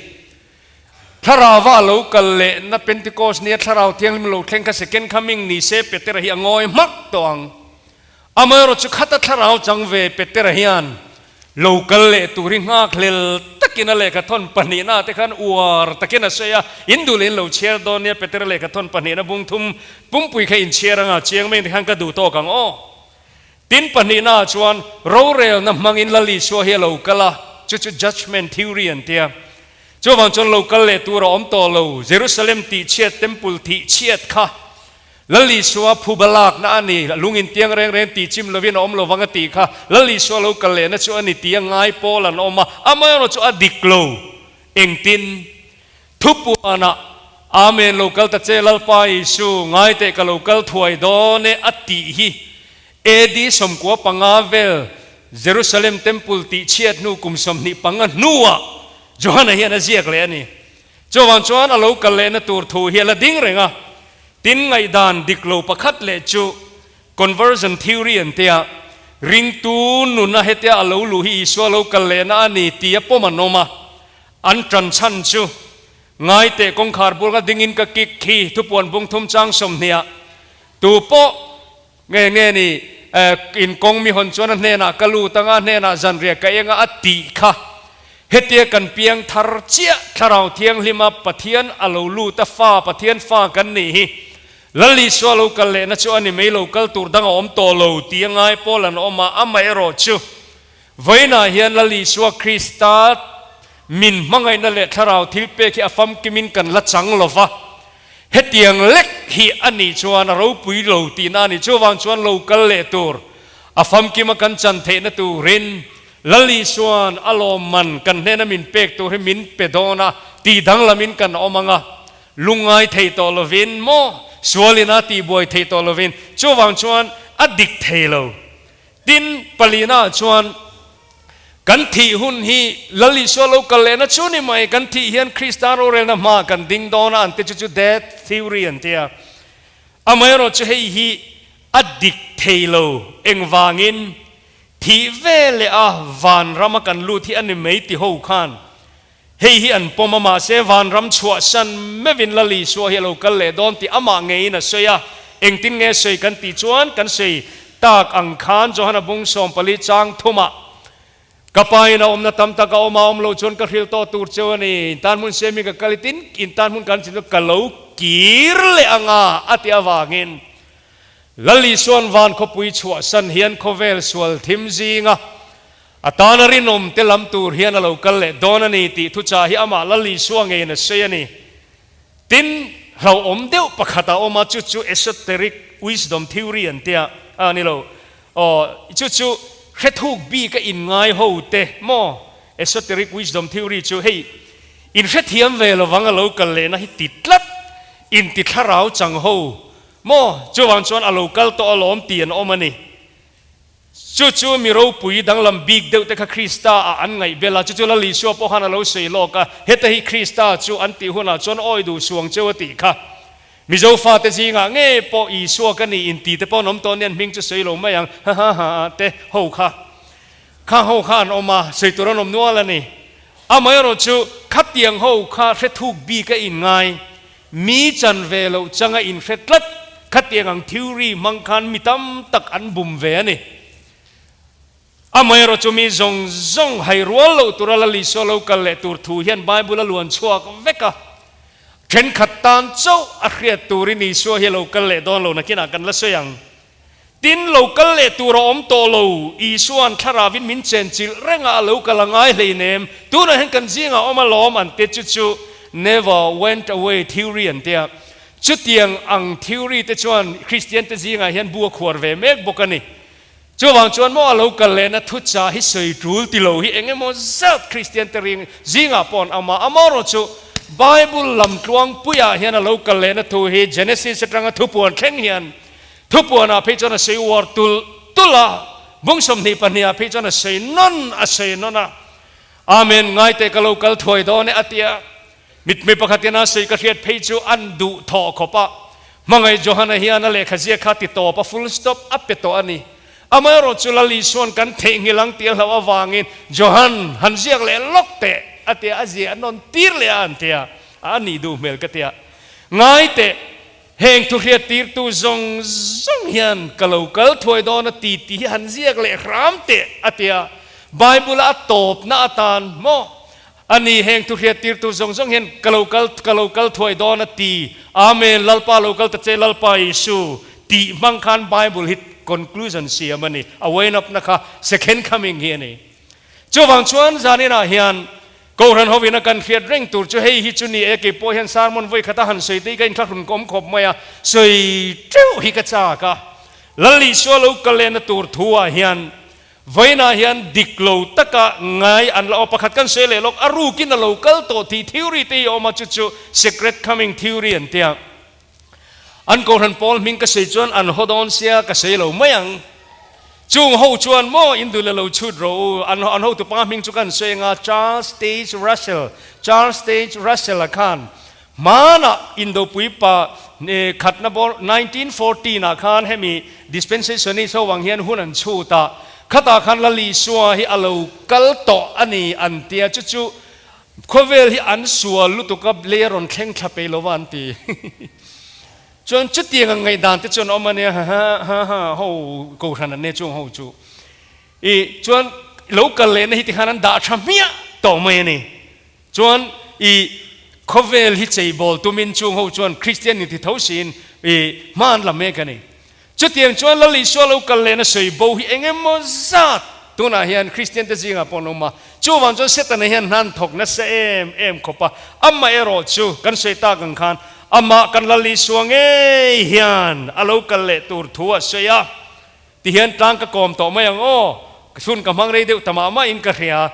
ถ้าเราว่าโลกัลเลนับเป็นติโกสเนี่ยถ้าเราเที่ยงโลกแข่งกันสเกนคัมมิงนี่เซปเตระเฮียงอยมักตวงอเมรุจุขัดถ้าเราจังเวเปเตระเฮียนโลกัลเลตูริงหักเลลตะกินอะไรขัดทนปนีนาแต่ข้านอวร์ตะกินเสียอินดูเลนโลเชียร์โดนเนี่ยเปเตระเลขัดทนปนีนาบุ้งทุ่มปุ้มปุยแค่อินเชียร์งาเชียงไม่ที่ข้างกระดูโตกังอ้อตินปนีนาชวนโรเรลนับมังอินลลิชัวเฮโลกัลจุด judgment theory อันเดียจวันจนโลกัลเลตัวรอมโตโลเยรูซาเล็มตีเชียดเต็มปุลตีเชียดค่ะลลิชัวผู้บลากนั่นนี่ลุงอินเตียงเร่งตีจิมลวินอมโลวังตีค่ะลลิชัวโลกัลเลนั่นชัวนี่เตียงไงโปลันออกมาอามาโนชัวดิกโลเองตินทุบปัวนะอาเมนโลกัลตะเจลลปาอิสูไงเตกโลกัลถวยโดเนอติฮีเอดีสมกัวปังอาเวลเยรูซาเล็มเต็มปุลตีเชียดนูกุมสมนิปังนัวจวนเฮียนเจียกเลยนี่จวนจวนอโลกัลเลนตูร์ทูเฮียละดิ้งเรงะตินไงดานดิกโลประคัดเลจู conversion theory อันเตียริงตูนุนเฮเตียอโลลูฮีสวโลกัลเลนะนี่เตียปอมันโนมาอันตรันชันจูไงเตะกงคาร์บุลกดิ้งอินกะกิกขีทุปวนบุงทุมจังสมเนียตูโปเงี้ยนี่อินกงมีหนชวนเนน่ากลูตั้งเนน่าจันเรียกเองอติค่ะเฮตียกันเพียงทาร์เจียทาราเทียงลิมาปะเทียนอโลลูตฟ้าปะเทียนฟ้ากันนี่ลลิสวาโลกัลเลนะชวนนี่ไม่โลกัลตูดังอมโตโลเตียงไงโปลันออกมาอเมรอจูไว้น่าเฮียนลลิสวาคริสตามินมังไงนั่นแหละทาราทิลเปกิอฟัมกิมินกันละจังโลฟะเฮตียงเล็กฮีอันนี้ชวนเราปุยโลตีนานี่ชวนชวนโลกัลเลตูร์อฟัมกิมากันจันเทนตูรินลลิสวานอารมมันกันเนนมินเปกตัวให้มินเปโดนาตีดังละมินกันอมังะลุงไงเทตอลวินโมสวลินาตีบวยเทตอลวินจวนชวนอดิกเทโลดินปลีนาชวนกันที่หุ่นฮีลลิสวาโลกัลเลนะชวนี่ไม่กันที่เฮียนคริสตาโรเรนะมากันดิงโดนาอันเตจุเดททีวรีอันเตียอเมริกาให้ฮีอดิกเทโลเอ็งวางินที่เวลาวันรามากันลูที่อันนี้ไม่ติหูขัน hi an pomama se van ram chua san mevin lali so hi lo kal le don ti ama ngei na soya engtin nge soi kan ti chuan kan sei tak ang khan johana bung som pali chang thuma kapai na omna tam ta ka oma om lo chon ka hril to tur chewani tan mun semi ka kalitin in tan mun kan chin ka lo kir le anga ati awangin lali suan van ko pui chua san hian khovel sual thim zinga atana rinom telam tur hian alo kal le donani ti thu cha hi ama lali suang e na seyani tin lo om deu pakhata oma chu chu esoteric wisdom theory an tia ani lo chu chu khethuk bi ka in ngai ho te mo esoteric wisdom theory chu hei in khethiam ve lo wanga lo kal le na hi titlat in titharau chang ho mo chu wang chuan alo kal to alom tian omani chu mi ro pui dang lam big deu te kha krista a an ngai bela chu la li sho po hana lo sei lo ka heta hi krista chu an ti huna chon oi du suang chewa ti kha mi zo fa te jinga nge po Isua ka ni in ti te po nom ton nen ming chu sei lo mayang ha te ho kha ho khan oma sei turan om nuala ni amai ro chu khatiang ho kha re thuk bi ka in ngai mi chan ve lo changa in retlat khatiang ang theory mangkhan mitam tak an bum ve ani amai ro chu mi zong hai rual lo turala li so lo kal le tur thu hian bible luan chuak veka ken khatan chau a khriat turini so hi lo kal le don lo na kina kan la soyang tin lo kal le tur om to lo isuan tharawin min chen chil renga lo kalangai leinem tu na hen kan jinga oma lom an te chu chu never went away theory an tia chu tiang ang theory te chuan christian te jinga hian bua khwar ve mek bokani chu wang chuan mo alo kal le na thu cha hi soi trul ti lo hi engemo zat christian te ring jinga pon ama amaro chu bible lam tluang puya hian alo kal le na thu hi genesis atanga thu puan thleng hian thu puan a phe chona sei war tula bungsom ni pania phe chona sei non a sei nona amen ngai te kalo kal thoi do ne atia mit me pakhatina sei ka riat phe chu an du tho khopa mangai johana hian le khazia khati to pa full stop apeto ani amaro chulali son kan thengilang tial hawa wangin johan hanziak le lokte ate azia non tir le antia ani du mel katia ngai te heng tu hria tir tu zong hian kalokal thoi don ti hanziak le ram te atia bible a top na atan mo ani heng tu hria tir tu zong hian kalokal thoi don ti amen lalpa lokal ta che lalpa isu ti mangkhan bible hit conclusion siya mani awain up naka second coming here ni chu wang chuan zanina hian ko ran hovina kan khiat reng tur chu hei hi chu ni eke po hian sarmon voi khata han sei te kan thakun kom khop maya sei treu hi ka cha ka lali so lo kalen tur thua hian voina hian diklo taka ngai an la opakhat kan sele lok aru kin lo kal to thi theory te oma chu secret coming theory an tia an ko ran Paul ming ka sei chuan an hodon sia ka sei lo mayang chung ho chuan mo indu le lo chut ro an ho tu pa ming chu kan sei nga Charles Stage Russell khan mana indo pui pa khatna bor 1914 a khan hemi dispensation ni so wang hian hun an chu ta khata khan lali suwa hi alo kal to ani an tia chu khovel hi an suwa lu tu ka leron thleng thape lo wan ti chuan chu tiang ngai dan te chuan omania ha ho ko ran ne chung ho chu e chuan local le na hi ti khanan da thamia to me ni chuan e khovel hi chei bol tumin chung ho chuan christianity thosin e man la me ka ni chu tiang chuan lali so local le na sei bo hi engem mo zat tuna hian christian te jinga ponoma chu wan chuan setan hian nan thok na se em khopa amma ero chu kan sei ta gang khan ama kan lali suange hian alo kal le tur thua soya ti hian tang ka kom to mayang o sun ka mang rei deu tama ma in ka hria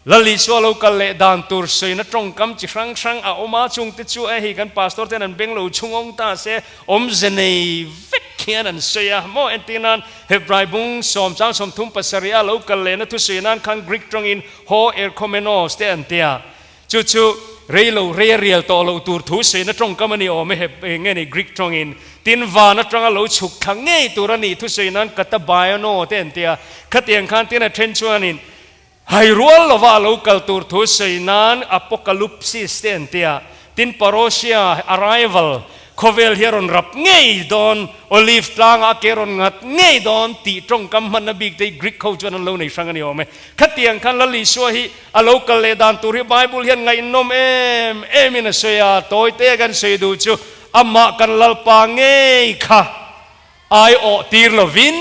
lali so alo kal le dan tur soi na trong kam chi sang a oma chung te chu a hi kan pastor ten an benglo chungong ta se om zenei vek hian an soya mo entinan hebrai bung som chang som thum pasaria lo kal le na thu sinan khang greek trong in ho erkomenos te an tia chu reilo real to lo tur thu se na trong kamani o me he nge ni greek trong in tin va na trong lo chuk khang nge turani thu se nan kata bayano ten tia khatiang khan tin a thren chuan in hai rual lova local tur thu seinan apocalypse ten tia tin parosia arrival khovel hieron rap ngei don olive tlang a keron ngat ngei don ti trong kam man na big te greek ko chuan lo nei sangani ome khatiang khan la li so hi a local le dan tur hi bible hian ngai nom em in soya toy te gan sei du chu amma kan lalpa ngei kha ai o tir lovin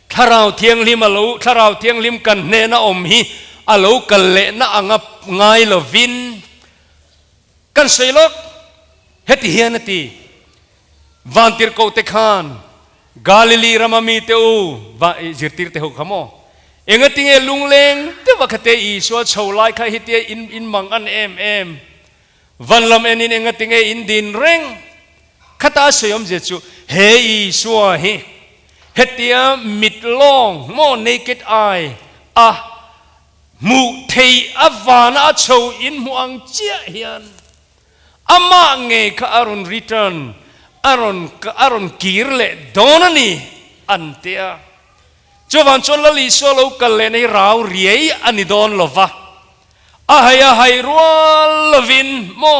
tharau thiang lim alo tharau thiang lim kan ne na om hi a local le na angap ngai lovin kan seilok heti hianati vantir ko te khan Galilee ramami te u va jirtir te ho khamo engating e lungleng te wakate Isua cholai kha hitia in mang an em vanlam enin engating e in din reng khata soyom je chu he Isua hi hetia mitlong mo naked eye a mu thei avana cho in muang chia hian ama ngei ka aron return aron kirle donani antia jovan cholali solo kalle nei rau riei ani don lova ahaya hairwal lovin mo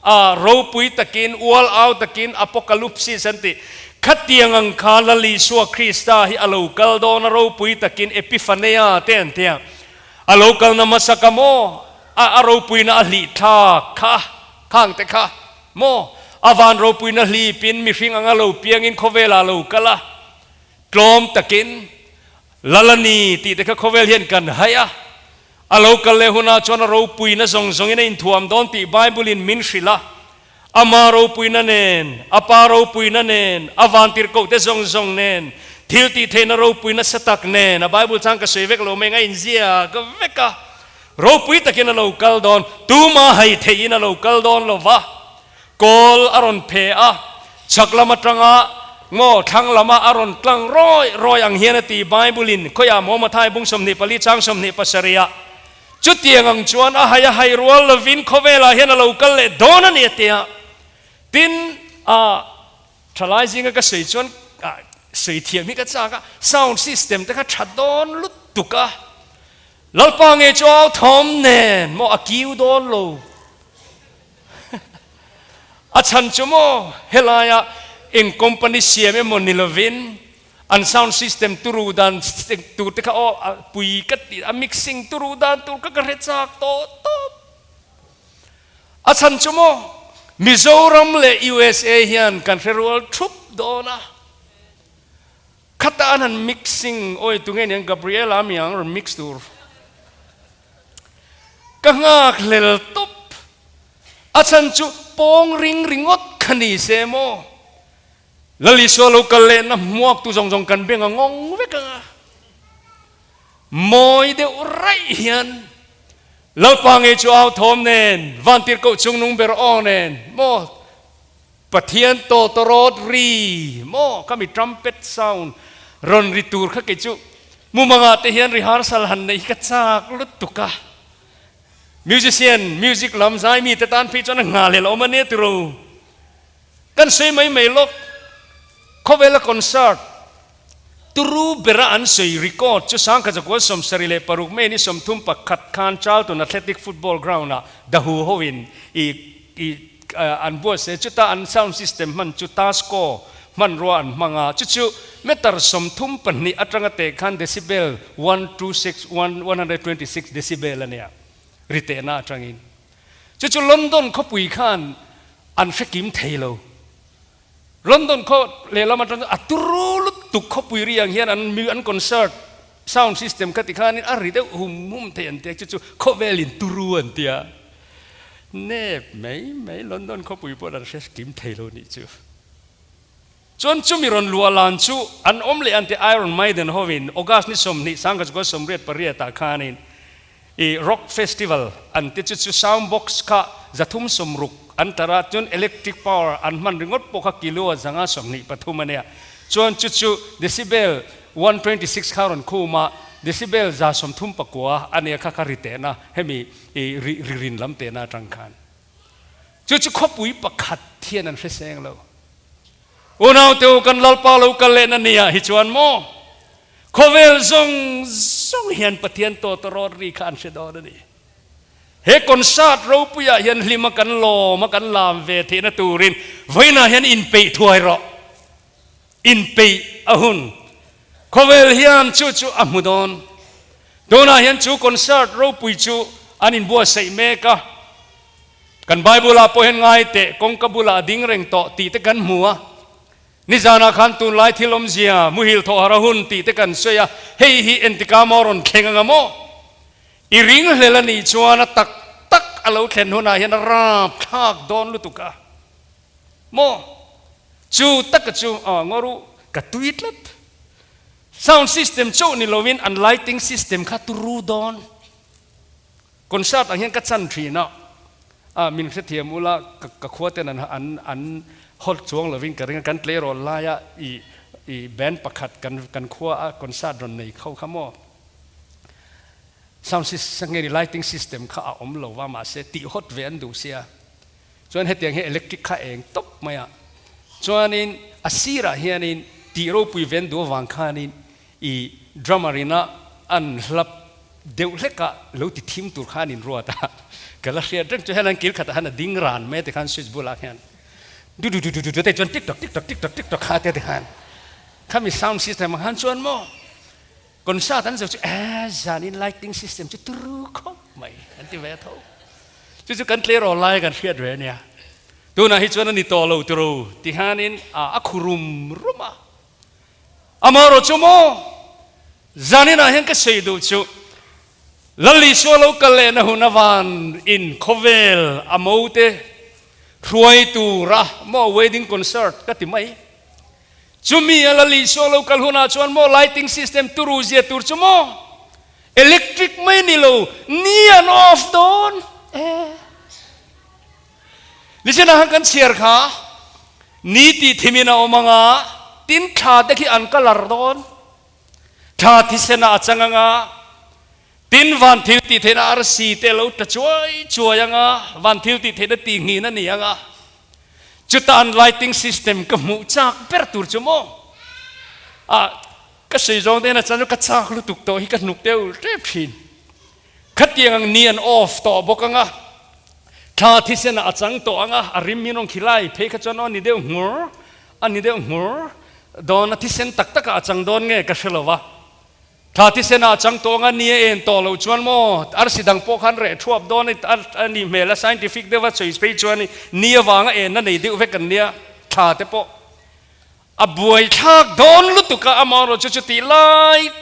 a ropui takin wall out takin apocalypse santi khatiang ang khalali so krista hi alokal don ropui takin epiphania ten tia alokal na masakamo a ropui na ali tha kha khang te kha mo avan ro pui na hli pin mi hring anga lo piang in khovela lo kala tlom takin lalani ti te kha khovel hian kan haya alo kale huna chona ro pui na zong zong in thuam don ti bible in min shrila ama ro pui na nen apa ro pui na nen avan tir ko te zong zong nen thil ti the na ro pui na satak nen a bible chang ka sevek lo me nga in zia ka veka ropui takin a local don tuma hai thein a local don lova kol aron phe a chaklama tanga ngo thang lama aron tlang roi ang hian ti bible in khoya moma thai bung som ni pali chang som ni pasaria chutiang ang chuan a haya hai rual lovin khovela hian a local le don ani tia tin a thalai ka sei chuan sei thiam hi ka cha ka sound system te ka thadon lut tuka lalpa nge cho thom nen mo akiu don lo a chan chumo helaya in company siam mo nilovin an sound system turu dan tu te ka o pui kat a mixing turu dan tu ka rechak to a chan chumo Mizoram le USA hian country world trup dona khata an mixing oi tu nge Gabriela miang mix tur kangak lel top achan chu pong ringot khani se mo lali so local le na muak tu jong jong kan beng ngong veka moi de urai hian lalpang e chu au thom nen vantir ko chung nung ber onen mo pathian to torot ri mo kami trumpet sound ron ritur kha ke chu mumanga te hian rehearsal han nei ka chak lut tuka musician music lam zai mi te tan pi chon nga le lo mane tru kan sei mai lok khovela concert turu bera an sei record chu sang kha jakwa som sarile paruk me ni som thum pakhat khan chal to athletic football ground na dahu hoin an bo se chuta an sound system man chuta score man roan manga chu metar som thum panni atranga te khan decibel 126 decibel ania rite na trangin chu London kho pui khan an fekim thailo London kho lela matran aturu tuk kho pui riang hian an concert sound system khati khan in arite hum ten te chu kho velin turu an tia ne mai London kho pui po an fekim thailo ni chu chon chumiron lualan chu an omle ante Iron Maiden hovin August ni som ni sangas go som riat pariata khanin i rock festival an te chu sound box ka zathum somruk antara chun electric power an man ringot po ka kilo zanga somni pathumania chon chu decibel 126 kharon khuma decibel za som thum pakwa ania kha rite na hemi ririn lamte na tangkhan chu khopui pakhat thian an feseng lo unau teu kan lalpa lo kale na nia hi chuan mo khovel zong ส่งเห็นปะเทียนโตตรอดรีคันเสดอนี่เฮคนชาติเราปุยเห็นลิมกันโลมากันลามเวทีนตูรินไว้น่าเห็นอินปีถวยรออินปีอาหุนเขาเวลเฮียนจูอามุดอนโดน่าเห็นจูคนชาติเราปุยจูอันอินบัวใส่เมกะกันไบเบิลาพอเห็นไงเตะกงกบุลาดิ้งเร่งโตตีเตกันหัวนิจานาขันตุนไลทิลมเจียมุฮิลโทหาหุนตีเตกันเสียเฮียเอ็นติกามอรอนเข่งงามโมอีริงเลลนี่ชวนตักอลาวเข็นหัวหน้าเห็นราบทากโดนลุตุกะโมจูตักจูงอรูกะตุยตลัด sound system จูนี่โลวินอัน lighting system ข้าตุรูดอนคนชาติอันเห็นกัดสันทรีนะมินเสถียมุละกะขวดเตนันอันฮอลช่วงโลวินกะเรื่องกันเตลรอนลายะอีแบนประคัดกันขวดคนชาติรอนในเข้าขโมsound system ไง lighting system ข้าอมโลว่ามาเสติฮอตเวนดูเสียส่วนเหตุอย่างเฮอิเล็กทริกข้าเองตบมาส่วนนี้อาศิระเฮียนี่ตีโรปุยเวนดูวังข้านี่อีดรามารีน่าอันหลับเดี๋ยวเล็กะเราติดทีมตัวข้านี่รัวตาก็ละเสียจังจะให้นังกิลขัดหันดิ้งรานแม้แต่ขันสวิตช์บุลาเฮียนดูแต่จนติ๊กตอกข้าเตะหันข้ามี sound system หันชวนโมคนชาตินั้นจะจานิน lighting system จะตรูก็ไม่อันที่เวทจะกันเลี้ยรอไล่กันเสียด้วยเนี่ยตัวนั้นฮิจวนนี่โตเราตรูที่ฮันินอักรุมรุมาอามารอจุโมจานินเห็นก็เสียดูจูลลิชัวเรากเลนะหุนวันอินโคเวลอามาวเตรวยตูระโม wedding concert ก็ติไม่จุมีอะไรลิชัวเรากลหุนาชวนโม lighting system ตูรูเจียตูร์จุโม electric ไม่นี่เรานี่อัน off โดนนี่ฉันหันกันเชียร์ค่ะนี่ที่ที่มีนาอมังอาตินชาเด็กอันกัลร์ดอนชาที่เสนาจังงาตินวันทิลติเทนาอาร์ซีเตลูตช่วยยังงาวันทิลติเทนตีงีนั่นนี่ยังงาจุดอัน lighting system ก็มุจากเปิดตัวจุโมก็สิ่งจงเดนะจันก็จากลุตุกโตฮิกันนุกเดียวเรียบพินขัดยังเนียนออฟต่อบอกงาถ้าที่เสนาจังตัวงาอาริมมีน้องขี้ไล่เพคจนอันนี้เดียวหัวอันนี้เดียวหัวโดนที่เสนตักจังโดนเงก็เชลวะถ้าที่เสนาจังตัวงานี้เองตัวเราชวนโมอาร์สิดังพวกขันเร่ชวบโดนอันนี้เมล่า scientific เดียวว่าช่วยสเปซชวนนี่วางเองนั่นนี่เดียวเวกันเนี่ยถ้าเตปอบวยทักโดนลุตุกะอามารจุติไล่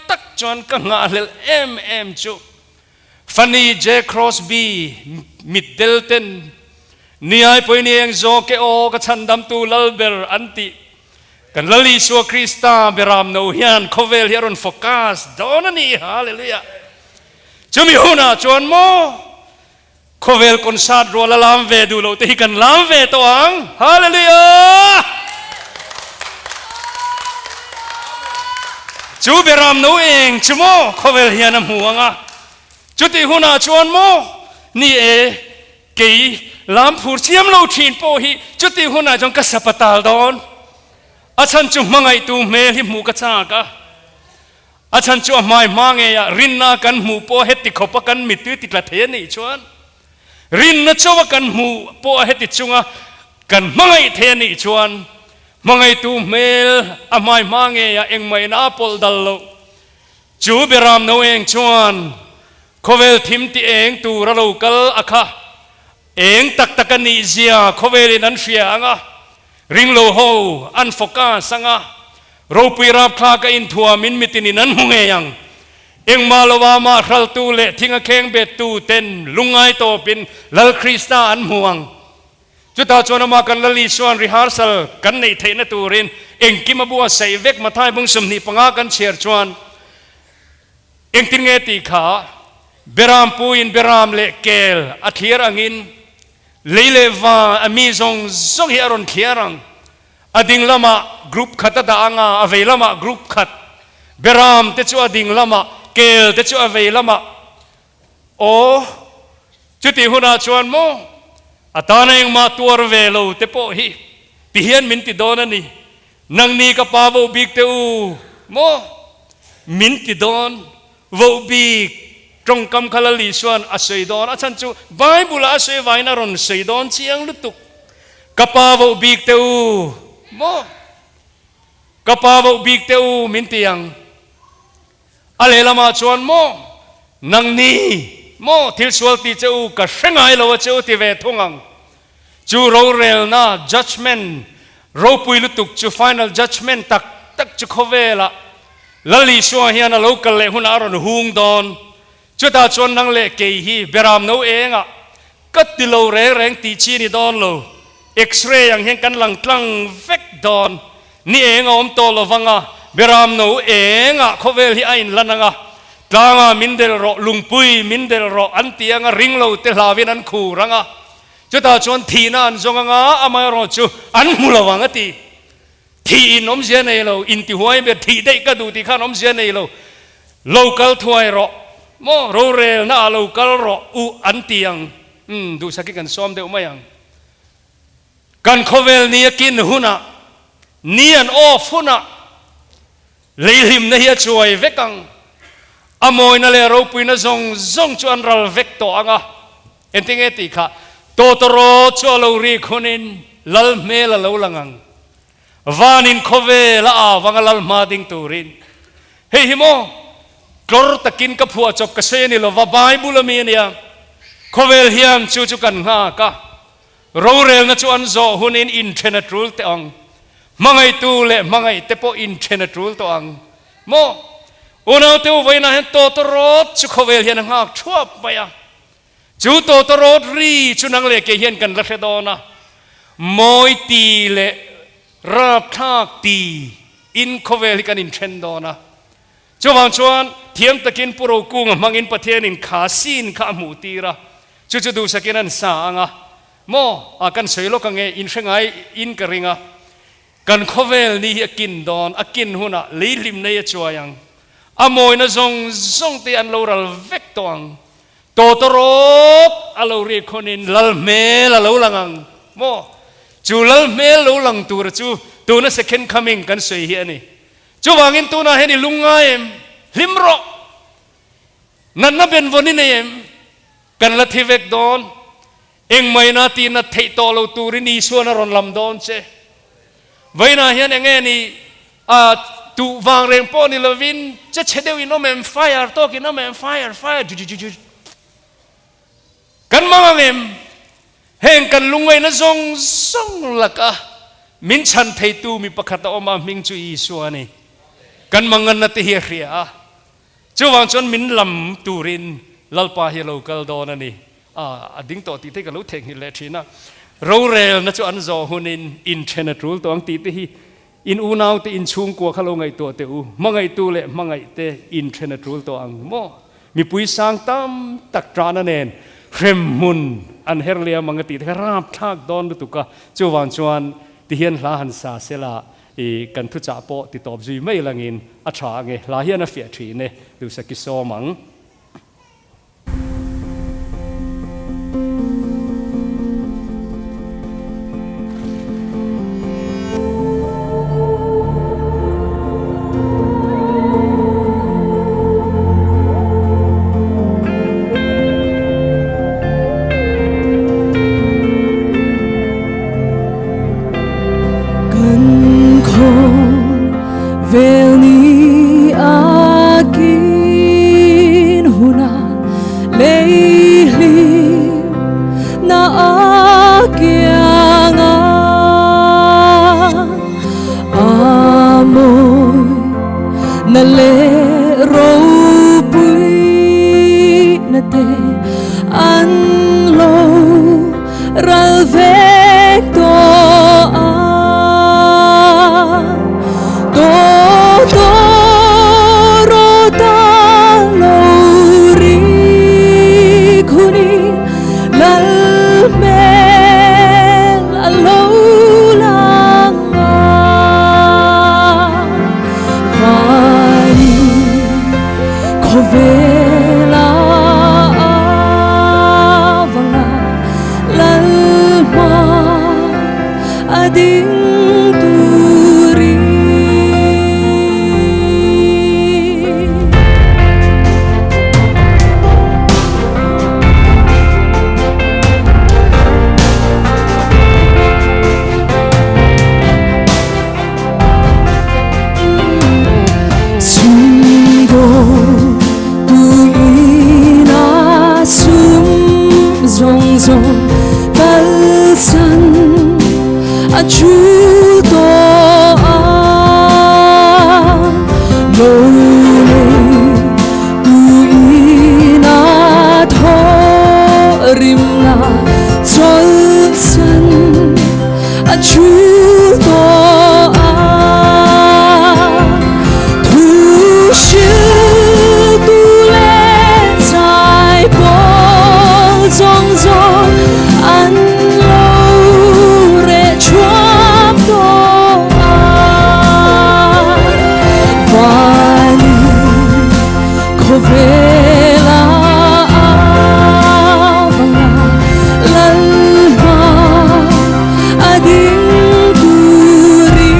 ตักจวนกังอาเลลจูฟันนี่เจครอสบีมิดเดลเทนนี่ไอ้พวกนี้ยังโจเกโอกับฉันดำตูลลเบอร์อันติกันลลิชัวคริสตาเบรามโนเฮียนโคเวลเฮียรอนโฟกัสโดนนี่ฮาเลลูยาจะมีหัวหน้าจวนโมโคเวลคนชาติรัวละลามเวดูโลติกันลามเวตัวอังฮาเลลูยาจูเบรามโนเองจูโมโคเวลเฮียนหัวงะจุดที่หัวหน้าจวนโมนี่เกี่ยลามผูเชียมโลทินโปฮีจุดที่หัวหน้าจงกษัตริย์ตาลดอนอาจารย์จุมังไงตูเมลิมูกชากะอาจารย์จุไม่มังเงียรินนากันหมูโปเฮติขบกันมิตุติกละเทนี่ชวนรินนาจวกันหมูโปเฮติจุงะกันมังไงเทนี่ชวนมังไงตูเมลอาไม่มังเงียเองไม่นาปอลดัลโลจูเบรามโนเองชวนโคเวลทิมตีเองตูระลูกลอาคาเองตักกันนิเซียโคเวลินันเชียงะริงโลโฮอันโฟกัสสังะรูปีรับคลากอินทัวมินมิตินินันหงเงยังเอ็งมาลวามาครัลตูเลทิ้งเคงเบตูเต็นลุงไงโตปินลลคริสตาอันห่วงจุดตาจวนมากันลลิชวนริฮาร์ซัลกันในเทนตูรินเอ็งกิมาบัวใส่เวกมาทายบุงสมนิปังอากันเชียร์ชวนเอ็งติงเงติขาเบรามปูอินเบรามเลเกลอัฐีรังินเลวาอมีซงเฮียรอนเขียรังอดิ่งละมากรุ๊ปขัดตาอ่างอเวละมากรุ๊ปขัดเบรามเตจูอดิ่งละมาเกลเตจูอเวละมาโอจุดที่หัวหน้าชวนโมอาตาเองมาตัวเวโลเตโปฮีพิเฮียนมินติโดนนี่นังนี่กับปาโวบิกเตอูโมมินติโดน vô bi trong cam khala li suan a sei don a chan chu bible a sei vai na ron sei don chiang lutuk kapa vô bi teu mo kapa vô bi teu min tiang ale lama chuan mo nang ni mo thil sual ti cheu ka hrengai lo cheu ti ve thungang chu ro rel na judgement ro pui lutuk chu final judgement tak chu khovela lali suwa hian a local le hun aron hung don chu ta chuan nang le ke hi beram no enga kat ti lo reng ti chi ni don lo x-ray ang hian kan lang tlang vek don ni enga om to lo wanga beram no enga khovel hi ain lananga tlanga mindel ro lungpui mindel ro antianga ringlo te hlavin an khu ranga chu ta chuan thina an zonganga amai ro chu an mulawanga ti thi in om zia nei lo in ti huai be thi dei ka du ti khan om zia nei lo local thuai ro mo ro rel na local ro u an tiang du sakik kan som deu mayang kan khovel ni kin huna ni an off huna leilim na hi chuai vekang amoi na le ro pui na zong chu an ral vek to anga enting eti kha totoro chu lo ri khunin lal me la lo langang vanin khove la a wangalal mading turin hei himo klor takin ka phua chop ka se ni lo va bible mi nia khovel hiam chu kan nga ka ro rel na chu an zo hunin internet rule te ang mangai tu le mangai te po internet rule to ang mo una te u vaina hen to rot chu khovel hian nga thuap maya chu to rot ri chu nang le ke hian kan la khedona moi ti le rap thak ti in khovel kan in thendona chuwang chuan thiam takin puro kung mangin pathian in khasin kha mu tira chu du sakin an sa anga mo akan soilo ka nge in hrengai in karinga kan khovel ni akin don akin huna leilim nei chuayang amoi na zong te an loral vek toang totorop alo ri khonin lal me la lo langang mo chulal mel lo lang tur chu tu na second coming kan sei hi ani chu wangin tu na heni lungaim limro nan na ben vonin em kan la thivek don eng mai na ti na thei to lo turin Isua na ron lam don che vaina hian enge ni a tu wang reng po ni lovin che chedeu ino mem fire to ki no mem fire kan mangem heng kan lungai na zong laka min chan thei tu mi pakhata oma ming chu Isua ni kan mangan na te hi ria chuwang chon min lam turin lalpa hi local don ani ading to ti te ka lo theng hi le thina ro rel na chu an zo hunin internet rule to ang ti te hi in unau te in chung ko khalo ngai to te u mangai tu le mangai te internet rule to ang mo mi pui sang tam tak trana nen rem mun an herlia mangati the rap thak don tu ka chuwang chuan ti hian hla han sa sela e kan thu cha po ti top zui mai langin a tha nge la hian a fia thi ne du saki so mang chú to lâu tu ina tho rim na chol san chú to thu shiu tu le zai po zong zong an vela avanga lalma ading duri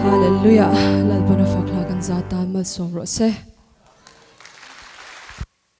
Hallelujah. Lalpana faklagan zata mal somro se.